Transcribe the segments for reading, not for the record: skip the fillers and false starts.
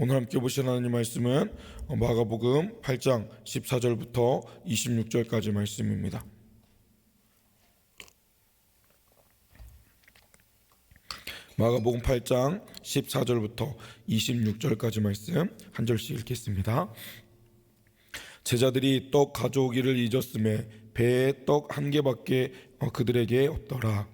오늘 함께 보실 하나님 말씀은 마가복음 8장 14절부터 26절까지 말씀입니다. 마가복음 8장 14절부터 26절까지 말씀 한 절씩 읽겠습니다. 제자들이 떡 가져오기를 잊었음에 배에 떡 한 개밖에 그들에게 없더라.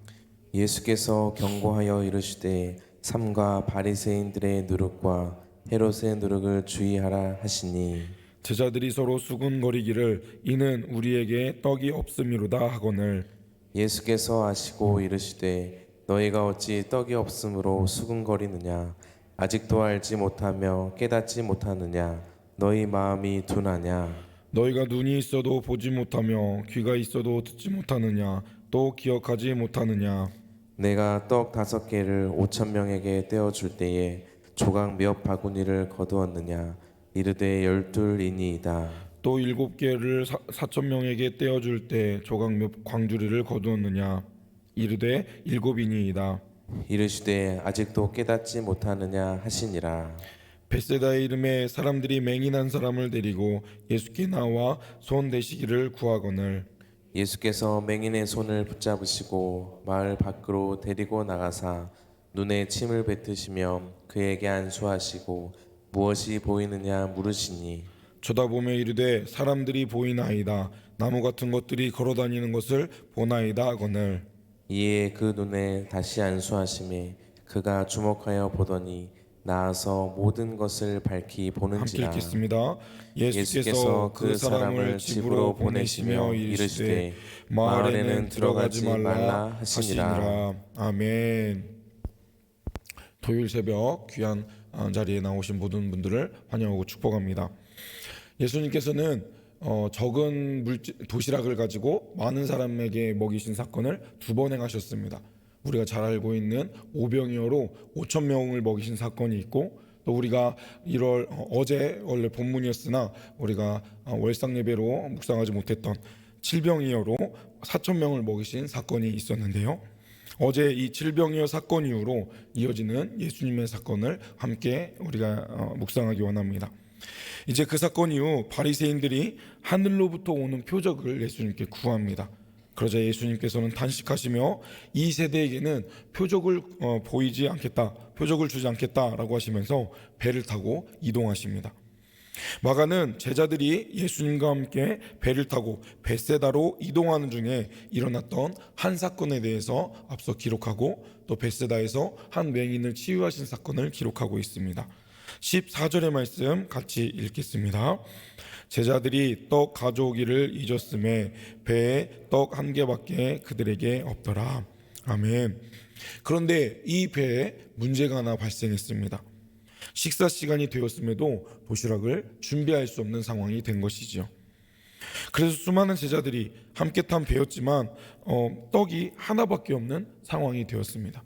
예수께서 경고하여 이르시되 삼가 바리새인들의 누룩과 헤롯의 누룩을 주의하라 하시니 제자들이 서로 수군거리기를 이는 우리에게 떡이 없음이로다 하거늘 예수께서 아시고 이르시되 너희가 어찌 떡이 없으므로 수군거리느냐 아직도 알지 못하며 깨닫지 못하느냐 너희 마음이 둔하냐 너희가 눈이 있어도 보지 못하며 귀가 있어도 듣지 못하느냐 또 기억하지 못하느냐. 내가 떡 5개를 5천 명에게 떼어줄 때에 조각 몇 바구니를 거두었느냐 이르되 12이니이다. 또 7개를 4,000명에게 떼어줄 때 조각 몇 광주리를 거두었느냐 이르되 7이니이다. 이르시되 아직도 깨닫지 못하느냐 하시니라. 벳세다의 이름에 사람들이 맹인한 사람을 데리고 예수께 나와 손 대시기를 구하거늘 예수께서 맹인의 손을 붙잡으시고 마을 밖으로 데리고 나가사 눈에 침을 뱉으시며 그에게 안수하시고 무엇이 보이느냐 물으시니 쳐다보며 이르되 사람들이 보이나이다. 나무 같은 것들이 걸어다니는 것을 보나이다 하거늘 이에 그 눈에 다시 안수하심에 그가 주목하여 보더니 나아서 모든 것을 밝히 함께 보는지라. 읽겠습니다. 예수께서 그 사람을 집으로 보내시며 이르시되 마을에는 들어가지 말라 하시니라. 아멘. 토요일 새벽 귀한 자리에 나오신 모든 분들을 환영하고 축복합니다. 예수님께서는 적은 도시락을 가지고 많은 사람에게 먹이신 사건을 2번 행하셨습니다. 우리가 잘 알고 있는 오병이어로 5천 명을 먹이신 사건이 있고, 또 우리가 1월 어제 원래 본문이었으나 우리가 월상 예배로 묵상하지 못했던 7병이어로 4천 명을 먹이신 사건이 있었는데요. 어제 이 7병이어 사건 이후로 이어지는 예수님의 사건을 함께 우리가 묵상하기 원합니다. 이제 그 사건 이후 바리새인들이 하늘로부터 오는 표적을 예수님께 구합니다. 그러자 예수님께서는 단식하시며 이 세대에게는 표적을 보이지 않겠다, 표적을 주지 않겠다라고 하시면서 배를 타고 이동하십니다. 마가는 제자들이 예수님과 함께 배를 타고 벳세다로 이동하는 중에 일어났던 한 사건에 대해서 앞서 기록하고, 또 벳세다에서 한 맹인을 치유하신 사건을 기록하고 있습니다. 14절의 말씀 같이 읽겠습니다. 제자들이 떡 가져오기를 잊었음에 배에 떡 한 개밖에 그들에게 없더라. 아멘. 그런데 이 배에 문제가 하나 발생했습니다. 식사 시간이 되었음에도 도시락을 준비할 수 없는 상황이 된 것이지요. 그래서 수많은 제자들이 함께 탄 배였지만 떡이 하나밖에 없는 상황이 되었습니다.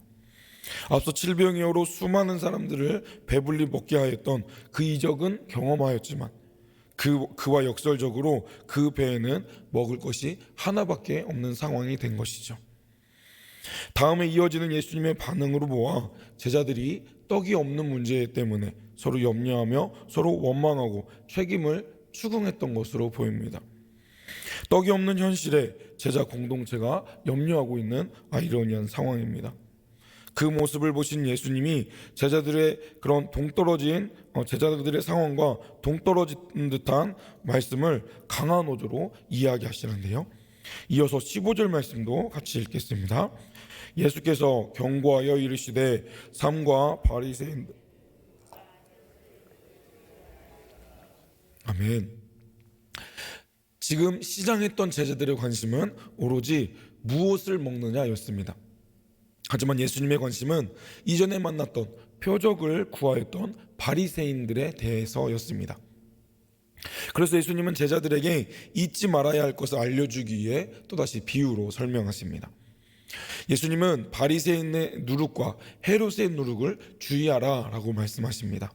앞서 7병이어로 수많은 사람들을 배불리 먹게 하였던 그 이적은 경험하였지만 그와 역설적으로 그 배에는 먹을 것이 하나밖에 없는 상황이 된 것이죠. 다음에 이어지는 예수님의 반응으로 보아 제자들이 떡이 없는 문제 때문에 서로 염려하며 서로 원망하고 책임을 추궁했던 것으로 보입니다. 떡이 없는 현실에 제자 공동체가 염려하고 있는 아이러니한 상황입니다. 그 모습을 보신 예수님이 제자들의 그런 동떨어진 제자들의 상황과 동떨어진 듯한 말씀을 강한 어조로 이야기하시는데요. 이어서 15절 말씀도 같이 읽겠습니다. 예수께서 경고하여 이르시되 삼가 바리새인들 아멘. 지금 시장했던 제자들의 관심은 오로지 무엇을 먹느냐였습니다. 하지만 예수님의 관심은 이전에 만났던 표적을 구하였던 바리새인들에 대해서였습니다. 그래서 예수님은 제자들에게 잊지 말아야 할 것을 알려주기 위해 또다시 비유로 설명하십니다. 예수님은 바리새인의 누룩과 헤롯의 누룩을 주의하라 라고 말씀하십니다.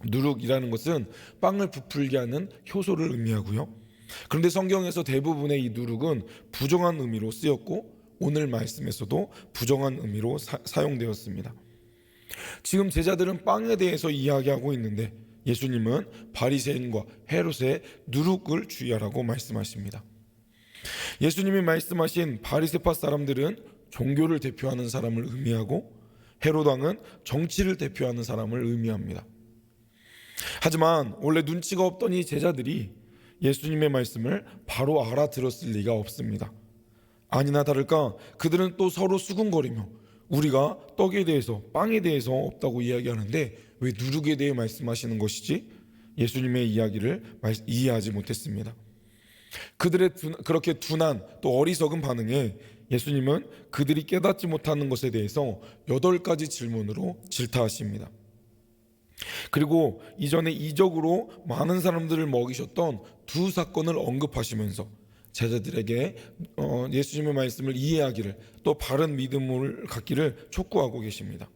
누룩이라는 것은 빵을 부풀게 하는 효소를 의미하고요. 그런데 성경에서 대부분의 이 누룩은 부정한 의미로 쓰였고 오늘 말씀에서도 부정한 의미로 사용되었습니다. 지금 제자들은 빵에 대해서 이야기하고 있는데 예수님은 바리새인과 헤롯의 누룩을 주의하라고 말씀하십니다. 예수님이 말씀하신 바리새파 사람들은 종교를 대표하는 사람을 의미하고 헤롯 왕은 정치를 대표하는 사람을 의미합니다. 하지만 원래 눈치가 없던 이 제자들이 예수님의 말씀을 바로 알아들었을 리가 없습니다. 아니나 다를까 그들은 또 서로 수군거리며 우리가 떡에 대해서 빵에 대해서 없다고 이야기하는데 왜 누룩에 대해 말씀하시는 것이지? 예수님의 이야기를 이해하지 못했습니다. 그들의 그렇게 둔한 또 어리석은 반응에 예수님은 그들이 깨닫지 못하는 것에 대해서 8가지 질문으로 질타하십니다. 그리고 이전에 이적으로 많은 사람들을 먹이셨던 2 사건을 언급하시면서 제자들에게 예수님의 말씀을 이해하기를 또 바른 믿음을 갖기를 촉구하고 계십니다.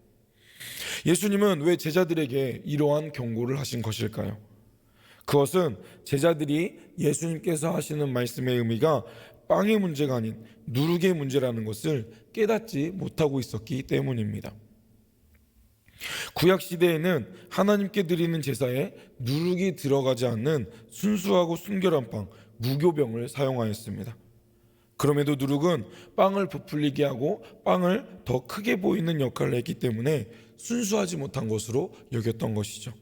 예수님은 왜 제자들에게 이러한 경고를 하신 것일까요? 그것은 제자들이 예수님께서 하시는 말씀의 의미가 빵의 문제가 아닌 누룩의 문제라는 것을 깨닫지 못하고 있었기 때문입니다. 구약 시대에는 하나님께 드리는 제사에 누룩이 들어가지 않는 순수하고 순결한 빵, 무교병을 사용하였습니다. 그럼에도 누룩은 빵을 부풀리게 하고 빵을 더 크게 보이는 역할을 했기 때문에 순수하지 못한 것으로 여겼던 것이죠.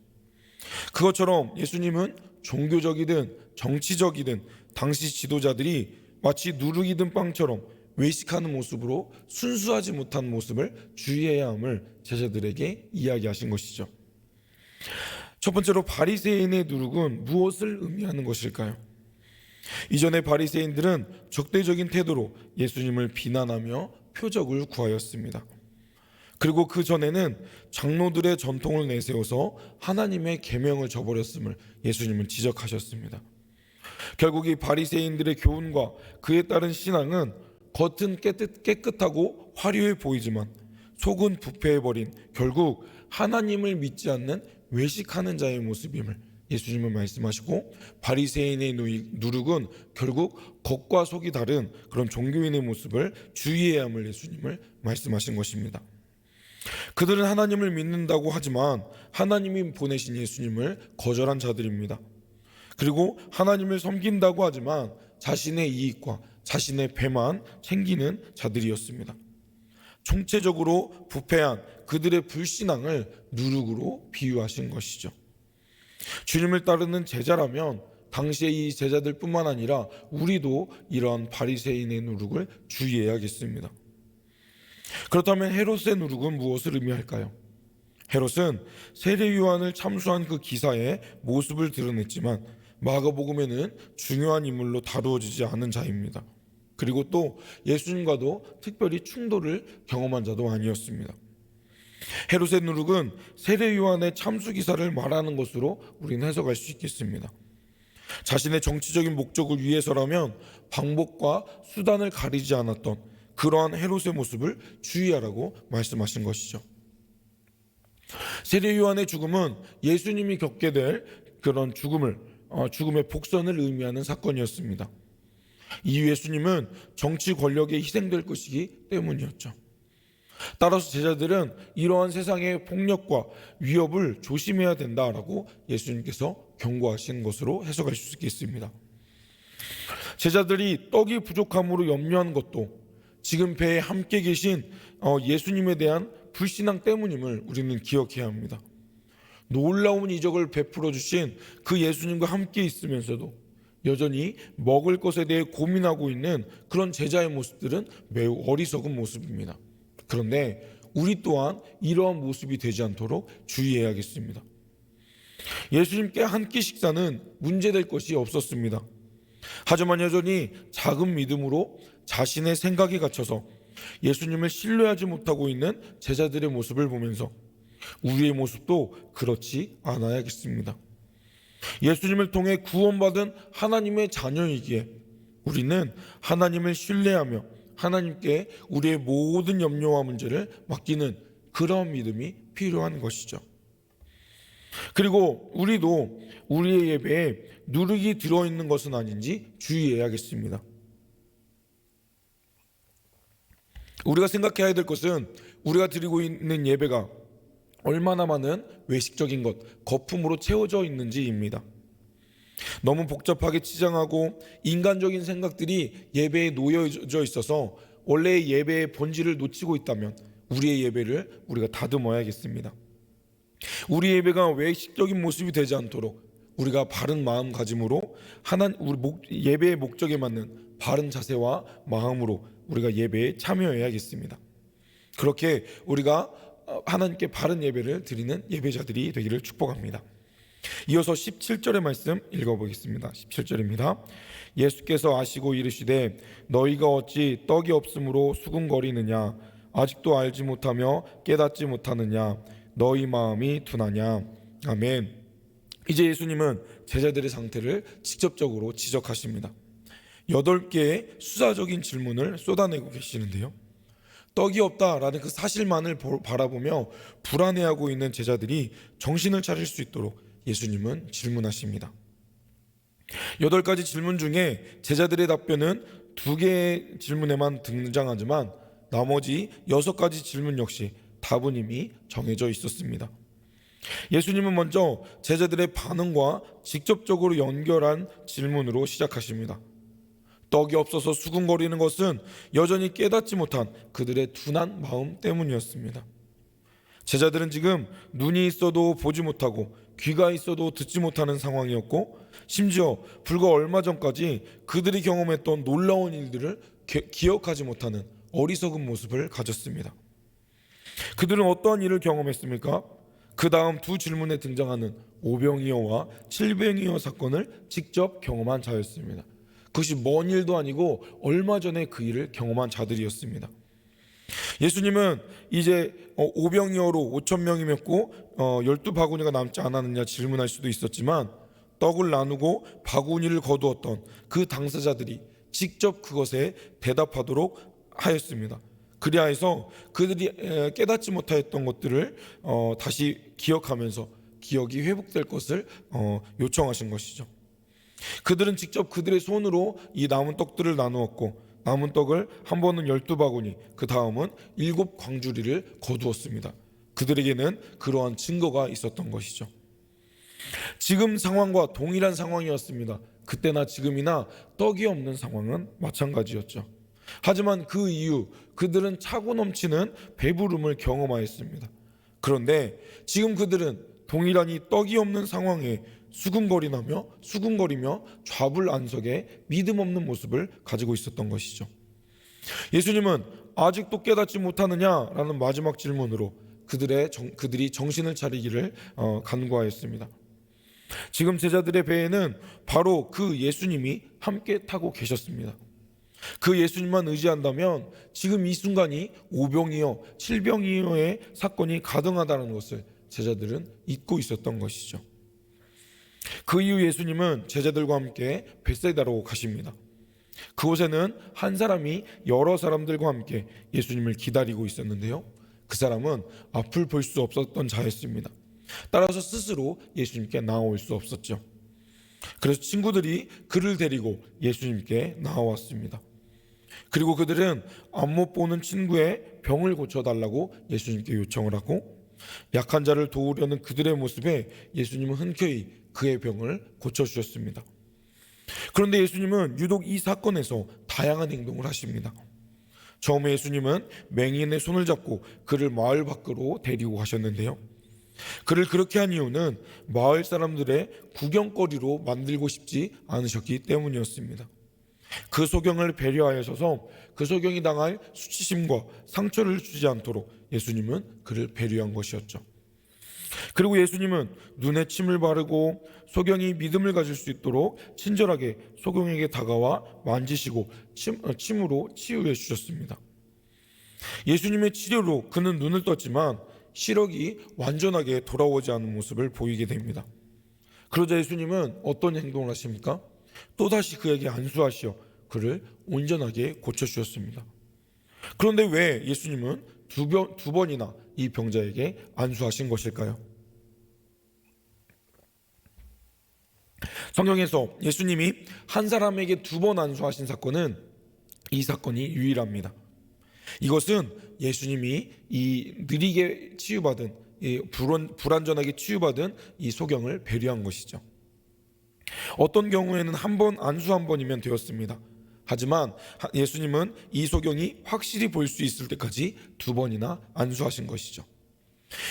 그것처럼 예수님은 종교적이든 정치적이든 당시 지도자들이 마치 누룩이 든 빵처럼 외식하는 모습으로 순수하지 못한 모습을 주의해야 함을 제자들에게 이야기하신 것이죠. 첫 번째로 바리새인의 누룩은 무엇을 의미하는 것일까요? 이전에 바리새인들은 적대적인 태도로 예수님을 비난하며 표적을 구하였습니다. 그리고 그 전에는 장로들의 전통을 내세워서 하나님의 계명을 저버렸음을 예수님은 지적하셨습니다. 결국 이 바리새인들의 교훈과 그에 따른 신앙은 겉은 깨끗하고 화려해 보이지만 속은 부패해버린 결국 하나님을 믿지 않는 외식하는 자의 모습임을 예수님은 말씀하시고 바리새인의 누룩은 결국 겉과 속이 다른 그런 종교인의 모습을 주의해야 함을 예수님을 말씀하신 것입니다. 그들은 하나님을 믿는다고 하지만 하나님이 보내신 예수님을 거절한 자들입니다. 그리고 하나님을 섬긴다고 하지만 자신의 이익과 자신의 배만 챙기는 자들이었습니다. 총체적으로 부패한 그들의 불신앙을 누룩으로 비유하신 것이죠. 주님을 따르는 제자라면 당시의 이 제자들뿐만 아니라 우리도 이러한 바리새인의 누룩을 주의해야겠습니다. 그렇다면 헤롯의 누룩은 무엇을 의미할까요? 헤롯은 세례 요한을 참수한 그 기사의 모습을 드러냈지만 마가복음에는 중요한 인물로 다루어지지 않은 자입니다. 그리고 또 예수님과도 특별히 충돌을 경험한 자도 아니었습니다. 헤롯의 누룩은 세례 요한의 참수 기사를 말하는 것으로 우리는 해석할 수 있겠습니다. 자신의 정치적인 목적을 위해서라면 방법과 수단을 가리지 않았던 그러한 헤롯의 모습을 주의하라고 말씀하신 것이죠. 세례 요한의 죽음은 예수님이 겪게 될 그런 죽음의 복선을 의미하는 사건이었습니다. 이 예수님은 정치 권력에 희생될 것이기 때문이었죠. 따라서 제자들은 이러한 세상의 폭력과 위협을 조심해야 된다라고 예수님께서 경고하신 것으로 해석할 수 있겠습니다. 제자들이 떡이 부족함으로 염려한 것도 지금 배에 함께 계신 예수님에 대한 불신앙 때문임을 우리는 기억해야 합니다. 놀라운 이적을 베풀어 주신 그 예수님과 함께 있으면서도 여전히 먹을 것에 대해 고민하고 있는 그런 제자의 모습들은 매우 어리석은 모습입니다. 그런데 우리 또한 이러한 모습이 되지 않도록 주의해야겠습니다. 예수님께 한 끼 식사는 문제될 것이 없었습니다. 하지만 여전히 작은 믿음으로 자신의 생각에 갇혀서 예수님을 신뢰하지 못하고 있는 제자들의 모습을 보면서 우리의 모습도 그렇지 않아야겠습니다. 예수님을 통해 구원받은 하나님의 자녀이기에 우리는 하나님을 신뢰하며 하나님께 우리의 모든 염려와 문제를 맡기는 그런 믿음이 필요한 것이죠. 그리고 우리도 우리의 예배에 누룩이 들어있는 것은 아닌지 주의해야겠습니다. 우리가 생각해야 될 것은 우리가 드리고 있는 예배가 얼마나 많은 외식적인 것, 거품으로 채워져 있는지입니다. 너무 복잡하게 치장하고 인간적인 생각들이 예배에 놓여져 있어서 원래의 예배의 본질을 놓치고 있다면 우리의 예배를 우리가 다듬어야겠습니다. 우리 예배가 외식적인 모습이 되지 않도록 우리가 바른 마음가짐으로 예배의 목적에 맞는 바른 자세와 마음으로 우리가 예배에 참여해야겠습니다. 그렇게 우리가 하나님께 바른 예배를 드리는 예배자들이 되기를 축복합니다. 이어서 17절의 말씀 읽어보겠습니다. 17절입니다. 예수께서 아시고 이르시되 너희가 어찌 떡이 없으므로 수군거리느냐 아직도 알지 못하며 깨닫지 못하느냐 너희 마음이 둔하냐. 아멘. 이제 예수님은 제자들의 상태를 직접적으로 지적하십니다. 8개의 수사적인 질문을 쏟아내고 계시는데요. 떡이 없다라는 그 사실만을 바라보며 불안해하고 있는 제자들이 정신을 차릴 수 있도록 예수님은 질문하십니다. 8가지 질문 중에 제자들의 답변은 2개의 질문에만 등장하지만 나머지 6가지 질문 역시 답은 이미 정해져 있었습니다. 예수님은 먼저 제자들의 반응과 직접적으로 연결한 질문으로 시작하십니다. 떡이 없어서 수군거리는 것은 여전히 깨닫지 못한 그들의 둔한 마음 때문이었습니다. 제자들은 지금 눈이 있어도 보지 못하고 귀가 있어도 듣지 못하는 상황이었고 심지어 불과 얼마 전까지 그들이 경험했던 놀라운 일들을 기억하지 못하는 어리석은 모습을 가졌습니다. 그들은 어떠한 일을 경험했습니까? 그 다음 2 질문에 등장하는 오병이어와 칠병이어 사건을 직접 경험한 자였습니다. 그것이 먼 일도 아니고 얼마 전에 그 일을 경험한 자들이었습니다. 예수님은 이제 오병이어로 5,000명이었고 12바구니가 남지 않았느냐 질문할 수도 있었지만 떡을 나누고 바구니를 거두었던 그 당사자들이 직접 그것에 대답하도록 하였습니다. 그리하여서 그들이 깨닫지 못하였던 것들을 다시 기억하면서 기억이 회복될 것을 요청하신 것이죠. 그들은 직접 그들의 손으로 이 남은 떡들을 나누었고 남은 떡을 한 번은 12바구니, 그 다음은 7광주리를 거두었습니다. 그들에게는 그러한 증거가 있었던 것이죠. 지금 상황과 동일한 상황이었습니다. 그때나 지금이나 떡이 없는 상황은 마찬가지였죠. 하지만 그 이후 그들은 차고 넘치는 배부름을 경험하였습니다. 그런데 지금 그들은 동일한 이 떡이 없는 상황에 수군거리며 좌불안석의 믿음 없는 모습을 가지고 있었던 것이죠. 예수님은 아직도 깨닫지 못하느냐라는 마지막 질문으로 그들이 정신을 차리기를 간구하였습니다. 지금 제자들의 배에는 바로 그 예수님이 함께 타고 계셨습니다. 그 예수님만 의지한다면 지금 이 순간이 오병이어, 칠병이어의 사건이 가능하다는 것을 제자들은 잊고 있었던 것이죠. 그 이후 예수님은 제자들과 함께 벳사이다로 가십니다. 그곳에는 한 사람이 여러 사람들과 함께 예수님을 기다리고 있었는데요. 그 사람은 앞을 볼 수 없었던 자였습니다. 따라서 스스로 예수님께 나올 수 없었죠. 그래서 친구들이 그를 데리고 예수님께 나왔습니다. 그리고 그들은 안 못 보는 친구의 병을 고쳐달라고 예수님께 요청을 하고 약한 자를 도우려는 그들의 모습에 예수님은 흔쾌히 그의 병을 고쳐주셨습니다. 그런데 예수님은 유독 이 사건에서 다양한 행동을 하십니다. 처음에 예수님은 맹인의 손을 잡고 그를 마을 밖으로 데리고 가셨는데요. 그를 그렇게 한 이유는 마을 사람들의 구경거리로 만들고 싶지 않으셨기 때문이었습니다. 그 소경을 배려하셔서 그 소경이 당할 수치심과 상처를 주지 않도록 예수님은 그를 배려한 것이었죠. 그리고 예수님은 눈에 침을 바르고 소경이 믿음을 가질 수 있도록 친절하게 소경에게 다가와 만지시고 침으로 치유해 주셨습니다. 예수님의 치료로 그는 눈을 떴지만 시력이 완전하게 돌아오지 않은 모습을 보이게 됩니다. 그러자 예수님은 어떤 행동을 하십니까? 또다시 그에게 안수하시어 그를 온전하게 고쳐주셨습니다. 그런데 왜 예수님은 두 번이나 이 병자에게 안수하신 것일까요? 성경에서 예수님이 한 사람에게 2번 안수하신 사건은 이 사건이 유일합니다. 이것은 예수님이 이 느리게 치유받은 이 불완전하게 치유받은 이 소경을 배려한 것이죠. 어떤 경우에는 한 번, 안수 한 번이면 되었습니다. 하지만 예수님은 이 소경이 확실히 볼 수 있을 때까지 2번이나 안수하신 것이죠.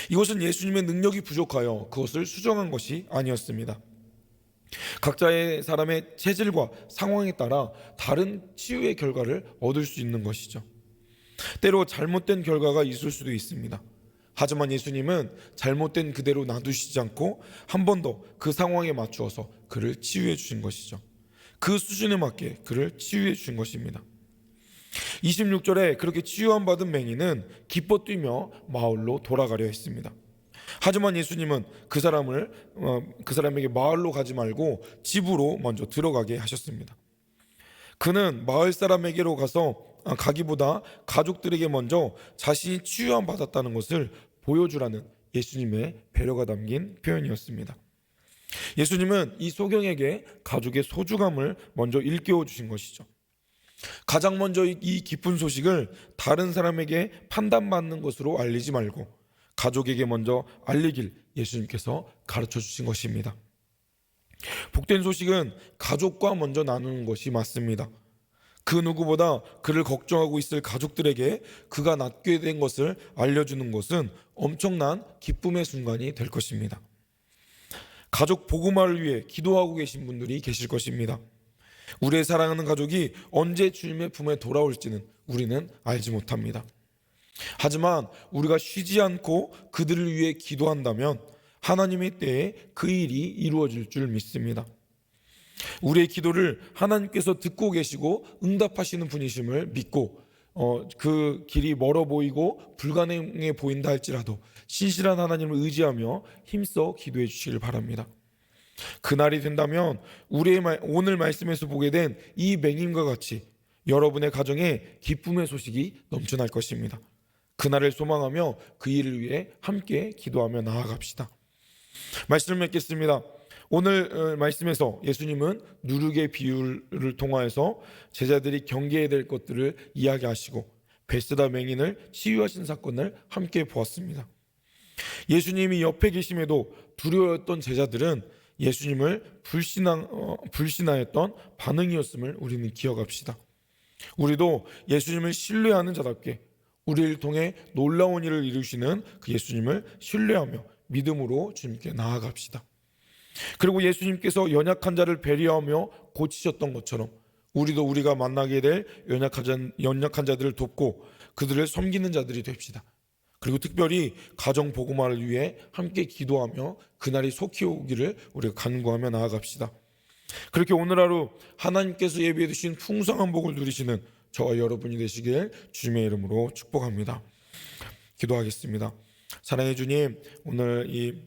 이것은 예수님의 능력이 부족하여 그것을 수정한 것이 아니었습니다. 각자의 사람의 체질과 상황에 따라 다른 치유의 결과를 얻을 수 있는 것이죠. 때로 잘못된 결과가 있을 수도 있습니다. 하지만 예수님은 잘못된 그대로 놔두시지 않고 한 번 더 그 상황에 맞추어서 그를 치유해 주신 것이죠. 그 수준에 맞게 그를 치유해 주신 것입니다. 26절에 그렇게 치유함 받은 맹인은 기뻐 뛰며 마을로 돌아가려 했습니다. 하지만 예수님은 그 사람에게 마을로 가지 말고 집으로 먼저 들어가게 하셨습니다. 그는 마을 사람에게로 가기보다 가족들에게 먼저 자신이 치유함 받았다는 것을 보여주라는 예수님의 배려가 담긴 표현이었습니다. 예수님은 이 소경에게 가족의 소중함을 먼저 일깨워 주신 것이죠. 가장 먼저 이 기쁜 소식을 다른 사람에게 판단받는 것으로 알리지 말고 가족에게 먼저 알리길 예수님께서 가르쳐 주신 것입니다. 복된 소식은 가족과 먼저 나누는 것이 맞습니다. 그 누구보다 그를 걱정하고 있을 가족들에게 그가 낫게 된 것을 알려주는 것은 엄청난 기쁨의 순간이 될 것입니다. 가족 복음화를 위해 기도하고 계신 분들이 계실 것입니다. 우리의 사랑하는 가족이 언제 주님의 품에 돌아올지는 우리는 알지 못합니다. 하지만 우리가 쉬지 않고 그들을 위해 기도한다면 하나님의 때에 그 일이 이루어질 줄 믿습니다. 우리의 기도를 하나님께서 듣고 계시고 응답하시는 분이심을 믿고 그 길이 멀어 보이고 불가능해 보인다 할지라도 신실한 하나님을 의지하며 힘써 기도해 주시길 바랍니다. 그날이 된다면 오늘 말씀에서 보게 된 이 맹인과 같이 여러분의 가정에 기쁨의 소식이 넘쳐날 것입니다. 그날을 소망하며 그 일을 위해 함께 기도하며 나아갑시다. 말씀을 맺겠습니다. 오늘 말씀에서 예수님은 누룩의 비유를 통하여서 제자들이 경계해야 될 것들을 이야기하시고 베스다 맹인을 치유하신 사건을 함께 보았습니다. 예수님이 옆에 계심에도 두려워했던 제자들은 예수님을 불신하였던 반응이었음을 우리는 기억합시다. 우리도 예수님을 신뢰하는 자답게 우리를 통해 놀라운 일을 이루시는 그 예수님을 신뢰하며 믿음으로 주님께 나아갑시다. 그리고 예수님께서 연약한 자를 배려하며 고치셨던 것처럼 우리도 우리가 만나게 될 연약한 자들을 돕고 그들을 섬기는 자들이 됩시다. 그리고 특별히 가정 복음화를 위해 함께 기도하며 그날이 속히 오기를 우리가 간구하며 나아갑시다. 그렇게 오늘 하루 하나님께서 예비해 두신 풍성한 복을 누리시는 저와 여러분이 되시길 주님의 이름으로 축복합니다. 기도하겠습니다. 사랑해 주님, 오늘 이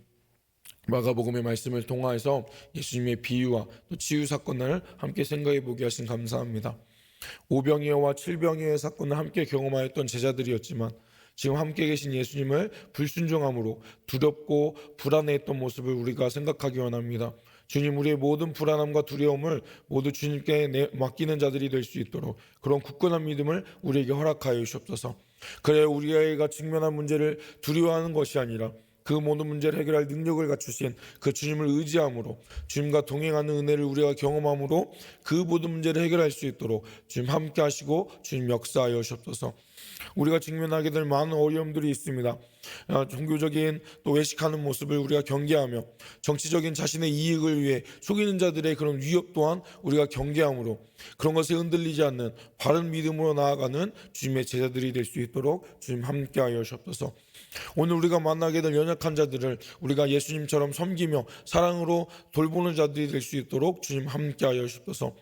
마가복음의 말씀을 통하여서 예수님의 비유와 또 치유 사건을 함께 생각해 보게 하신 감사합니다. 오병이어와 칠병이어의 사건을 함께 경험하였던 제자들이었지만 지금 함께 계신 예수님을 불순종함으로 두렵고 불안해했던 모습을 우리가 생각하기 원합니다. 주님, 우리의 모든 불안함과 두려움을 모두 주님께 맡기는 자들이 될 수 있도록 그런 굳건한 믿음을 우리에게 허락하여 주시옵소서. 그래 우리가 직면한 문제를 두려워하는 것이 아니라 그 모든 문제를 해결할 능력을 갖추신 그 주님을 의지함으로 주님과 동행하는 은혜를 우리가 경험함으로 그 모든 문제를 해결할 수 있도록 주님 함께 하시고 주님 역사하여 주옵소서. 우리가 직면하게 될 많은 어려움들이 있습니다. 종교적인 또 외식하는 모습을 우리가 경계하며 정치적인 자신의 이익을 위해 속이는 자들의 그런 위협 또한 우리가 경계함으로 그런 것에 흔들리지 않는 바른 믿음으로 나아가는 주님의 제자들이 될 수 있도록 주님 함께하여 주옵소서. 오늘 우리가 만나게 될 연약한 자들을 우리가 예수님처럼 섬기며 사랑으로 돌보는 자들이 될 수 있도록 주님 함께하여 주옵소서.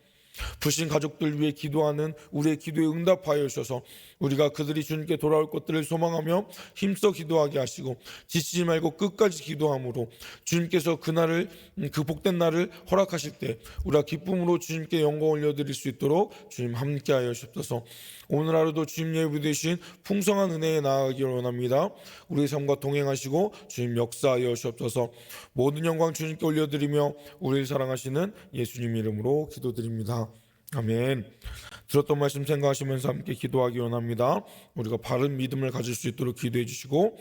불신 가족들 위해 기도하는 우리의 기도에 응답하여 주셔서 우리가 그들이 주님께 돌아올 것들을 소망하며 힘써 기도하게 하시고 지치지 말고 끝까지 기도함으로 주님께서 그 복된 날을 허락하실 때 우리가 기쁨으로 주님께 영광 올려드릴 수 있도록 주님 함께하여 주옵소서. 오늘 하루도 주님 예비 되신 풍성한 은혜에 나아가기를 원합니다. 우리의 삶과 동행하시고 주님 역사하여 주옵소서. 모든 영광 주님께 올려드리며 우리를 사랑하시는 예수님 이름으로 기도드립니다. 아멘. 들었던 말씀 생각하시면서 함께 기도하기 원합니다. 우리가 바른 믿음을 가질 수 있도록 기도해 주시고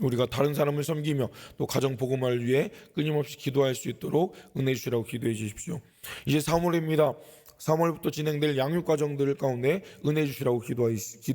우리가 다른 사람을 섬기며 또 가정 복음화를 위해 끊임없이 기도할 수 있도록 은혜 주시라고 기도해 주십시오. 이제 3월입니다. 3월부터 진행될 양육 과정들 가운데 은혜 주시라고 기도하십시오.